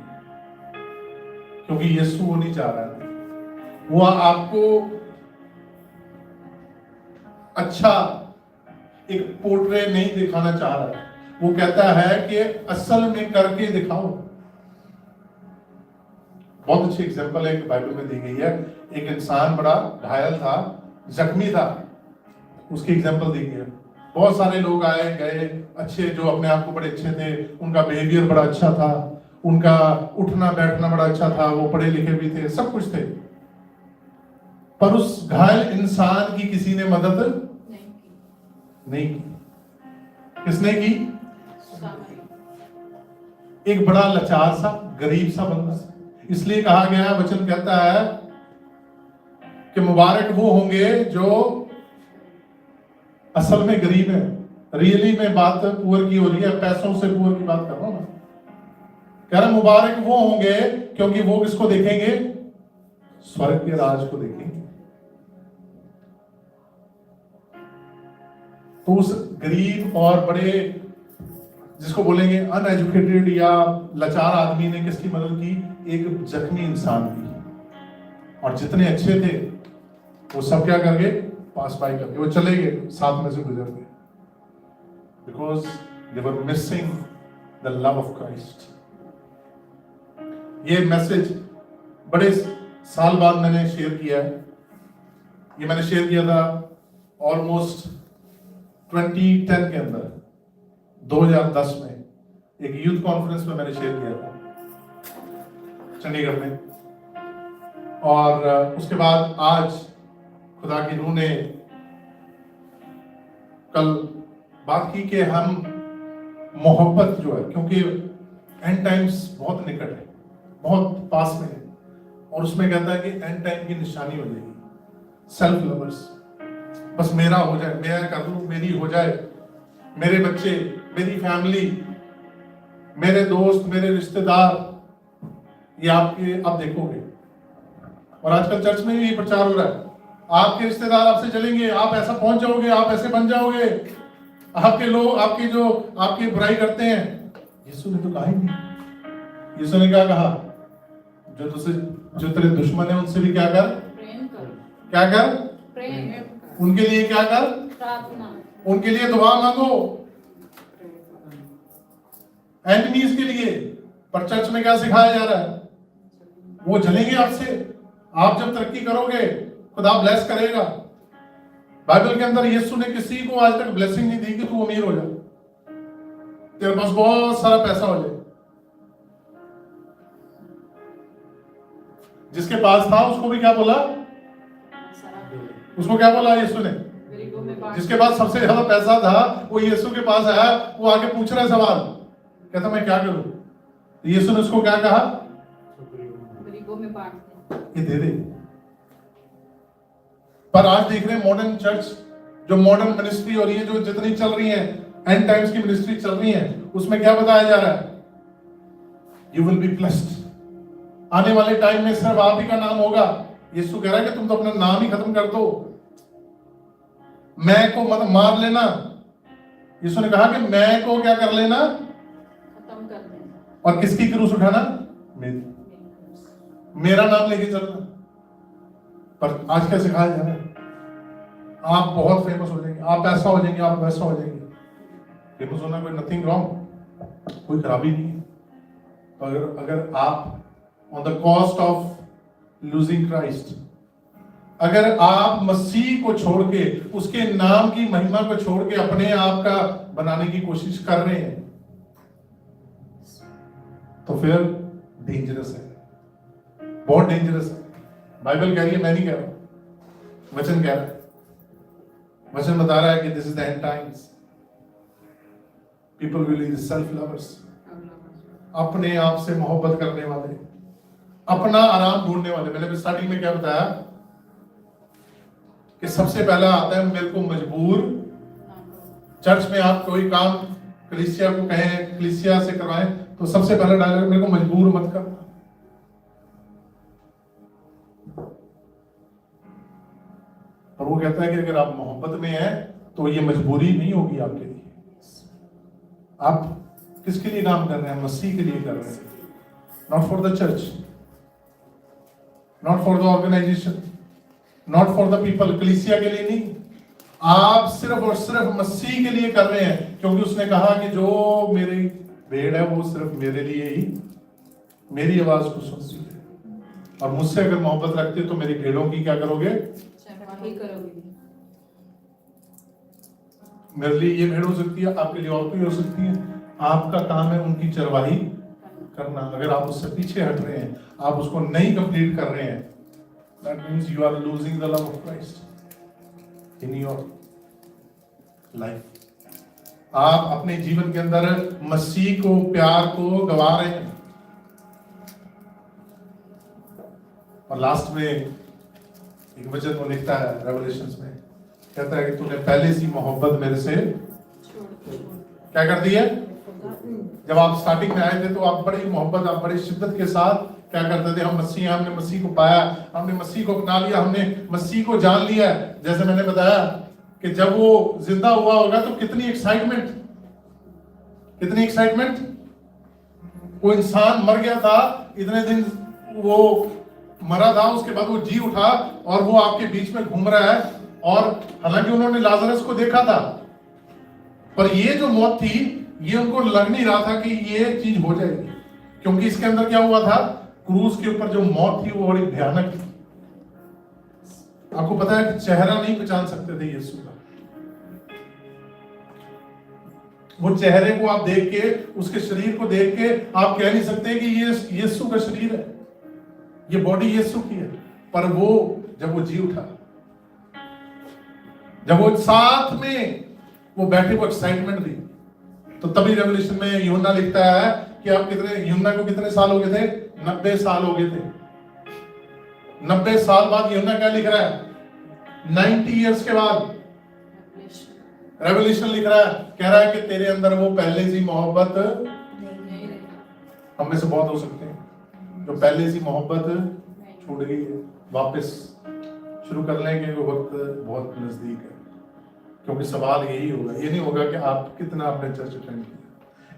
क्योंकि यीशु वो नहीं चाह रहा है, वो आपको अच्छा एक पोर्ट्रे नहीं दिखाना चाह रहा है, वो कहता है कि असल में करके दिखाओ। बहुत अच्छी एग्जांपल है कि बाइबल में दी गई है, एक इंसान बड़ा घायल था, जख्मी था, उसकी एग्जांपल दी गई है। बहुत सारे लोग आए गए अच्छे, जो अपने आप को बड़े अच्छे थे, उनका बिहेवियर बड़ा अच्छा था, उनका उठना बैठना बड़ा अच्छा था, वो पढ़े लिखे भी थे, सब कुछ थे, पर उस घायल इंसान की किसी ने मदद नहीं की। किसने की? एक बड़ा लाचार सा, गरीब सा बंदा। इसलिए कहा गया, वचन कहता है कि मुबारक वो होंगे जो असल में गरीब है। रियली में बात पुअर की हो रही है, पैसों से पुअर की बात कर रहा हूं ना। कह रहा मुबारक वो होंगे क्योंकि वो किसको देखेंगे? स्वर्ग के राज को देखेंगे। तो उस गरीब और बड़े, जिसको बोलेंगे अनएजुकेटेड या लाचार आदमी ने किसकी मदद की? एक जख्मी इंसान की। और जितने अच्छे थे वो सब क्या कर गए? पास बाय करके वो चले गए, साथ में से गुजर गए, because they were missing the love of Christ. ये मैसेज बड़े साल बाद मैंने शेयर किया है। ये मैंने शेयर किया था ऑलमोस्ट 2010 के अंदर, 2010 में एक यूथ कॉन्फ्रेंस में मैंने शेयर किया था चंडीगढ़ में। और उसके बाद आज खुदा की रूह ने कल बात की कि हम मोहब्बत जो है, क्योंकि एंड टाइम्स बहुत निकट है, बहुत पास में है, और उसमें कहता है कि एंड टाइम की निशानी हो जाएगी सेल्फ लवर्स। बस मेरा हो जाए, मैं कर लूं, मेरी हो जाए, मेरे बच्चे, मेरी फैमिली, मेरे दोस्त, मेरे रिश्तेदार, ये आपके आप देखोगे। और आजकल चर्च में भी प्रचार हो रहा है, आपके रिश्तेदार आपसे चलेंगे, आप ऐसा पहुंच जाओगे, आप ऐसे बन जाओगे, आपके लोग आपके जो आपकी बुराई करते हैं। यीशु ने तो कहा ही नहीं। यीशु ने क्या कहा? जो तेरे दुश्मन है उनसे भी क्या कर? प्रेम कर। क्या कर? प्रेम। उनके लिए क्या कर? प्रार्थना। उनके लिए दुआ मांगो, एनिमीज के लिए। पर चर्च में क्या सिखाया जा रहा है? वो जलेंगे आपसे, आप जब तरक्की करोगे खुदा ब्लेस करेगा। बाइबल के अंदर यीशु ने किसी को आज तक ब्लेसिंग नहीं दी कि तू अमीर हो जा, तेरे पास बहुत सारा पैसा हो जाए। जिसके पास था उसको भी क्या बोला? उसको क्या बोला यीशु ने? जिसके पास सबसे ज्यादा पैसा था वो यीशु के पास आया, वो आके पूछ रहा है सवाल, कहता मैं क्या करूं? यीशु ने उसको क्या कहा? गरीबों में बांट दे, ये दे दे। पर आज देख रहे हैं मॉडर्न चर्च, जो मॉडर्न मिनिस्ट्री हो रही है, जो जितनी चल रही है, एंड टाइम्स की मिनिस्ट्री चल रही है, उसमें क्या बताया जा रहा है? You will be blessed. आने वाले टाइम में सिर्फ आप ही का नाम होगा। यीशु कह रहा है कि तुम तो अपना नाम ही खत्म कर दो, मैं को मतलब मार लेना। यीशु ने कहा कि मैं को क्या कर लेना? खत्म कर देना। और किसकी क्रूस उठाना? मेरी, मेरा नाम लेके चलना। पर आज क्या सिखाया जा रहा है? आप बहुत फेमस हो जाएंगे, आप ऐसा हो जाएंगे, आप वैसा हो जाएंगे। फेमस होना कोई नथिंग रॉन्ग, कोई खराबी नहीं है। अगर आप on the cost of losing Christ, अगर आप मसीह को छोड़ के, उसके नाम की महिमा को छोड़ के अपने आप का बनाने की कोशिश कर रहे हैं, तो फिर डेंजरस है, बहुत डेंजरस है। बाइबल कह रही है, मैं नहीं कह रहा, वचन कह रहा है। वचन बता रहा है कि this is the end times. People will be self lovers. अपने आप से मोहब्बत करने वाले, अपना आराम ढूंढने वाले। मैंने स्टार्टिंग में क्या बताया कि सबसे पहला आता है मेरे को मजबूर। चर्च में आप कोई काम कलीसिया को कहें, कलीसिया से करवाएं, तो सबसे पहला डायलॉग मेरे को मजबूर मत करना। और वो कहता है कि अगर आप मोहब्बत में हैं तो ये मजबूरी नहीं होगी आपके लिए। आप किसके लिए काम कर रहे हैं? मसीह के लिए कर रहे हैं। Not for the church, not for the organisation, not for the people. कलीसिया के लिए नहीं, आप सिर्फ और सिर्फ मसीह के लिए कर रहे हैं, क्योंकि उसने कहा कि जो मेरी भेड़ है वो सिर्फ मेरे लिए ही मेरी आवाज को सुनती है। और मुझसे अगर मोहब्बत रखते हो तो मेरी भेड़ों की क्या करोगे? चरवाही करोगे। मेरे लिए ये भेड़ हो सकती है, आपके लिए और कोई हो सकती है। आपका काम है उनकी चरवाही करना। अगर आप उससे पीछे हट रहे हैं, आप उसको नहीं कंप्लीट कर रहे हैं, that means you are losing the love of Christ in your life. आप अपने जीवन के अंदर मसीह को, प्यार को गवा रहे हैं। और लास्ट में एक वचन वो लिखता है रेवलेशंस में, कहता है कि तूने पहले सी मोहब्बत मेरे से क्या कर दी है? जब आप स्टार्टिंग में आए थे तो आप बड़ी मोहब्बत, आप बड़ी शिद्दत के साथ क्या करते थे? हमने मसीह को पाया, हमने मसीह को अपना लिया, हमने मसीह को जान लिया। जैसे मैंने बताया कि जब वो जिंदा हुआ होगा तो कितनी एक्साइटमेंट, कितनी एक्साइटमेंट। वो इंसान मर गया था, इतने दिन वो मरा था, उसके बाद वो जी उठा और वो आपके बीच में घूम रहा है। और हालांकि उन्होंने लाजरस को देखा था, पर ये जो मौत थी ये उनको लग नहीं रहा था कि ये चीज हो जाएगी, क्योंकि इसके अंदर क्या हुआ था? क्रूज के ऊपर जो मौत थी वो बड़ी भयानक थी। आपको पता है कि चेहरा नहीं पहचान सकते थे यीशु का। वो चेहरे को आप देख के, उसके शरीर को देख के आप कह नहीं सकते कि ये यीशु का शरीर है, ये बॉडी यीशु की है। पर वो जब वो जी उठा, जब वो साथ में वो बैठे, वो एक्साइटमेंट दी, तो तभी रेवल्यूशन में यूहन्ना लिखता है कि आप कितने, यूहन्ना को कितने साल हो गए थे? 90 साल हो गए थे। 90 साल बाद यूहन्ना क्या लिख रहा है? 90 इयर्स के बाद रेवल्यूशन लिख रहा है, कह रहा है कि तेरे अंदर वो पहले सी मोहब्बत, हम में से बहुत हो सकते हैं जो पहले सी मोहब्बत छूट गई है, वापस शुरू कर लेंगे। वो वक्त बहुत नजदीक है, क्योंकि सवाल यही होगा। ये नहीं होगा कि आप कितना अपने चर्च अटेंड किया,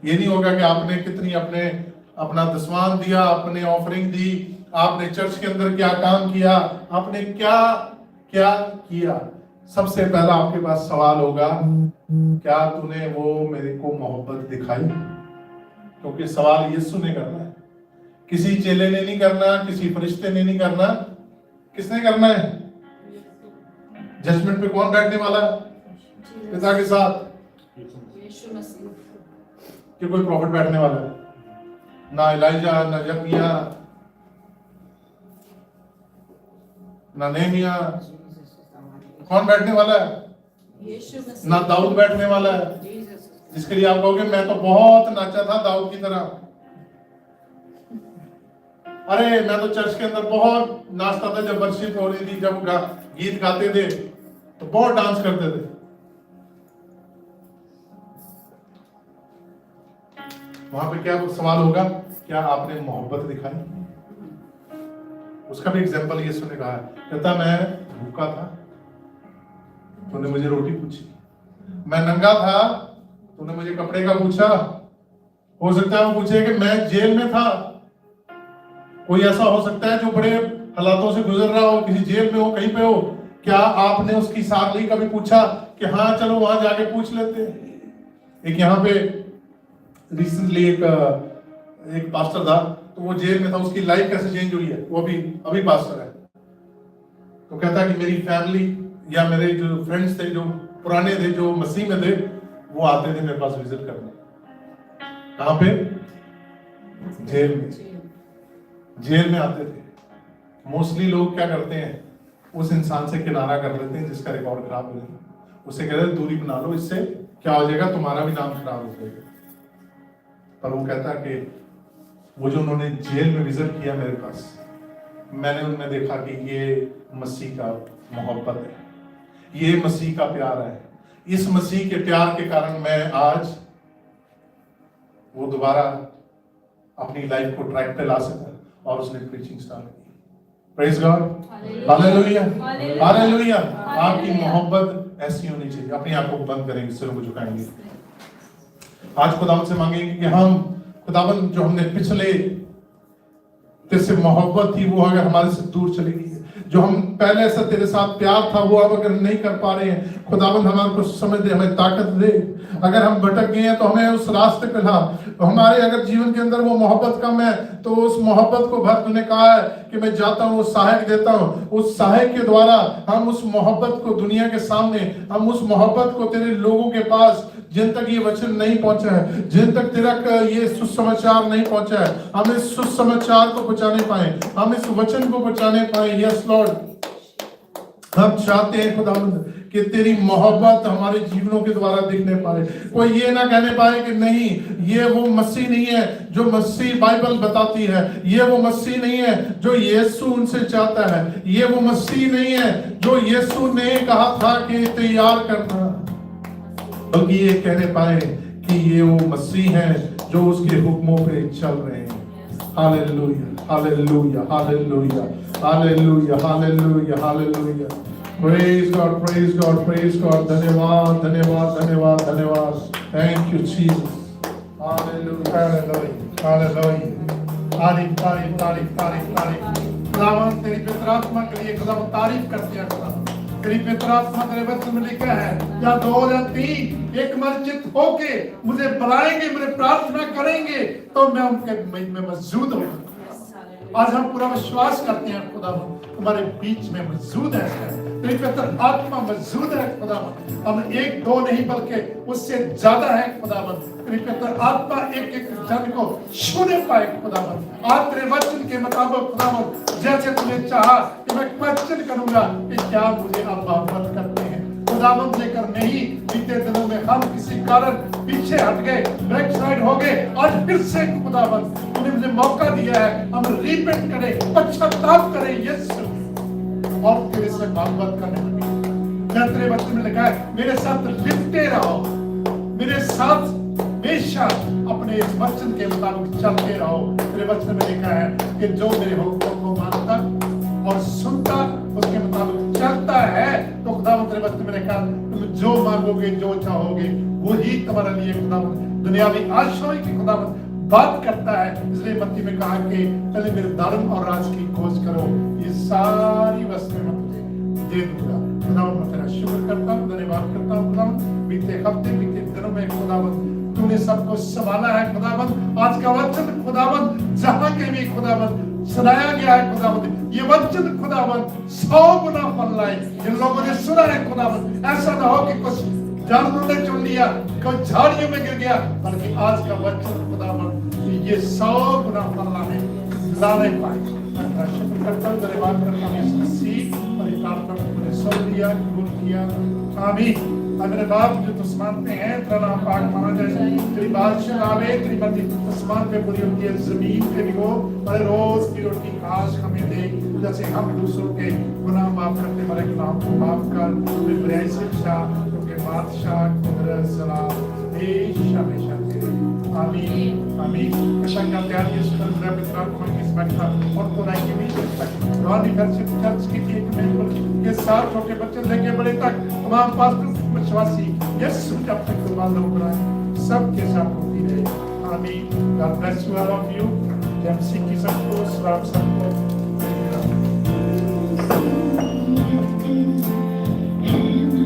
ये नहीं होगा कि आपने कितनी अपना दसवां दिया, आपने ऑफरिंग दी, आपने चर्च के अंदर क्या काम किया, आपने क्या क्या किया। सबसे पहला आपके पास सवाल होगा, क्या तूने वो मेरे को मोहब्बत दिखाई? क्योंकि सवाल यीशु ने करना है, किसी चेले ने नहीं करना, किसी फरिश्ते ने नहीं करना। किसने करना है? जजमेंट पे कौन बैठने वाला है? पिता के साथ। यीशु मसीह। कि कोई प्रॉफिट बैठने वाला है? ना इलाइजा, ना यर्मिया, ना नेहमिया। कौन बैठने वाला है? यीशु मसीह। ना दाऊद बैठने वाला है, जिसके लिए आप कहोगे मैं तो बहुत नाचा था दाऊद की तरह। अरे मैं तो चर्च के अंदर बहुत नाचता था, जब वर्शिप हो रही थी, जब गीत गाते थे तो बहुत डांस करते थे। वहां पे क्या सवाल होगा? क्या आपने मोहब्बत दिखाई? उसका भी एग्जाम्पल यीशु ने कहा है, कहता मैं भूखा था, तूने मुझे रोटी पूछी, मैं नंगा था, तूने मुझे कपड़े का पूछा। हो सकता है वो पूछे कि मैं जेल में था। कोई ऐसा हो सकता है जो बड़े हालातों से गुजर रहा हो, किसी जेल में हो, कहीं पे हो, क्या आपने उसकी सागली कभी पूछा कि हाँ चलो वहां जाके पूछ लेते? एक यहाँ पे रिसेंटली एक पास्टर था, तो वो जेल में था, उसकी लाइफ कैसे चेंज हुई है, वो अभी पास्टर है। तो कहता है कि मेरी फैमिली या मेरे जो फ्रेंड्स थे, जो पुराने थे, जो मसीह में थे, वो आते थे मेरे पास विजिट करने। कहाँ पे? जेल में। जेल में आते थे। मोस्टली लोग क्या करते हैं? उस इंसान से किनारा कर लेते हैं जिसका रिकॉर्ड खराब हो जाए, उससे कहते हैं दूरी बना लो, इससे क्या हो जाएगा? तुम्हारा भी नाम खराब हो जाएगा। पर वो कहता है कि वो जो उन्होंने जेल में विजिट किया मेरे पास, मैंने उनमें देखा कि ये मसीह का मोहब्बत है, ये मसीह का प्यार है। इस मसीह के प्यार के कारण मैं आज वो दोबारा अपनी लाइफ को ट्रैक पे ला सका और उसने प्रीचिंग स्टार्ट की। Praise God, hallelujah, hallelujah. आपकी मोहब्बत ऐसी होनी चाहिए। अपनी आंखों को बंद करेंगे, सिरों को झुकाएंगे। आज खुदावंद से मांगेंगे कि हम खुदावंद जो हमने पिछले तेरे से मोहब्बत थी वो अगर हमारे से दूर चली गई है, जो हम पहले से तेरे साथ प्यार था वो अब अगर नहीं कर पा रहे हैं, खुदावंद हमारे को समझ दे, हमें ताकत दे। अगर हम भटक गए हैं तो हमें उस रास्ते पे ला। हमारे अगर जीवन के अंदर वो मोहब्बत कम है तो उस मोहब्बत को भर। तूने कहा है कि मैं जाता हूँ, सहायक देता हूँ। उस सहायक के द्वारा हम उस मोहब्बत को दुनिया के सामने, हम उस मोहब्बत को तेरे लोगों के पास, जिन तक ये वचन नहीं पहुंचा है, जिन तक तेरा ये सुसमाचार नहीं पहुंचा है, हम इस सुसमाचार को पहुंचाने पाए, हम इस वचन को पहुंचाने पाए। यस लॉर्ड, हम चाहते हैं खुदावंद कि तेरी मोहब्बत हमारे जीवनों के द्वारा दिखने पाए। कोई ये ना कहने पाए कि नहीं, ये वो मसीह नहीं है जो मसीह बाइबल बताती है, ये वो मसीह नहीं है जो यीशु उनसे चाहता है, ये वो मसीह नहीं है जो यीशु ने कहा था कि तैयार करना, बल्कि ये कहने पाए कि ये वो मसीह है जो उसके हुक्मों पे चल रहे हैं। Hallelujah, hallelujah, hallelujah, hallelujah, hallelujah, hallelujah. Praise God, praise God, praise God. धन्यवाद, धन्यवाद, धन्यवाद, धन्यवाद। Thank you Jesus. Hallelujah, hallelujah, hallelujah. तारीफ, तारीफ, तारीफ, तारीफ, तारीफ। खुदावंद तेरी पवित्र आत्मा के लिए खुदावंद तारीफ करते हैं। खुदावंद तेरी पवित्र आत्मा तेरे वचन में लिखा है, या 2 या 3 एक मनचित होके मुझे बुलाएंगे, मुझे प्रार्थना करेंगे तो मैं उनके में मौजूद हूँ। आज हम पूरा विश्वास करते हैं खुदावंद तुम्हारे बीच में मौजूद है, तेरी पवित्र आत्मा मौजूद है खुदावंद। हम 1-2 नहीं बल्कि उससे ज्यादा है खुदावंद। तेरी पवित्र आत्मा एक एक जन को छूने पाए खुदावंद। आज तेरे वचन के मुताबिक खुदावंद जैसे तूने चाहा कि मैं क्वेश्चन करूंगा कि क्या मुझे आप मोहब्बत करते हैं खुदावंद, लेकर नहीं। बीते दिनों में हम किसी कारण पीछे हट गए, बैक साइड हो गए। आज फिर से खुदावंद तूने मुझे मौका दिया है, हम रिपेंट करें, पश्चाताप करें यीशु, और तेरे से मोहब्बत करने लगे। जहाँ तेरे वचन में लिखा है मेरे साथ लिपटे रहो, मेरे साथ हमेशा अपने इस वचन के मुताबिक चलते रहो। तेरे वचन में लिखा है कि जो मेरे हुक्मों को मानता और सुनता, उसके मुताबिक चलता है, तो खुदावंद तेरे वचन में लिखा तुम जो मांगोगे, जो चाहोगे, वही तुम्हारे लिए खुदावंद दुनियावी आशाओं की खुदावंद बात करता है। इसलिए मत्ती में कहा कि पहले मेरे धर्म और राज की खोज करो, ये सारी वस्तुएं मैं तुझे दे दूंगा। खुदावंद मैं तेरा शुक्र करता हूँ, धन्यवाद करता हूँ खुदावंद। बीते हफ्ते, बीते दिनों में खुदावंद तूने सबको संभाला है खुदावंद। आज का वचन खुदावंद जहां के भी खुदावंद सुनाया गया है खुदावंद, ये वचन खुदावंद 100 गुना फल लाए। जिन लोगों ने सुना है खुदावंद, ऐसा ना हो कि कुछ जानवरों ने चुन लिया, कोई झाड़ियों में गिर गया, बल्कि आज का वचन खुदावंद ये 100 गुना फल लाने पाए। मैं शुक्र करता हूँ, धन्यवाद करता हूँ इस मसीह और इस प्रार्थना को तूने सुन लिया, कबूल किया। आमीन। मेरे बाप जो आसमान पे है, तेरा नाम पाक माना जाए, तेरी बादशाह आवे, तेरी मर्जी आसमान पे पूरी होती है, जमीन पे भी हो। और रोज की रोटी आज हमें दे, जैसे हम दूसरों के गुनाह माफ करते, हमारे गुनाहों को माफ कर। तुम्हें बुराई से बचा, क्योंकि बादशाह कुदरत सलाम हमेशा तेरे। आमीन, आमीन। कृष्ण का प्यार ये सुन रहा पिता को किस बैठा और तो नहीं के बीच तक रॉनी फैलशिप चर्च की एक मेंबर के साथ छोटे बच्चे लेके बड़े तक तमाम पास्टर विश्वासी यीशु जब तक बाल लोग बनाए सबके साथ होती रहे। आमीन। God bless you all of you. जेमसी की सबको सलाम सबको।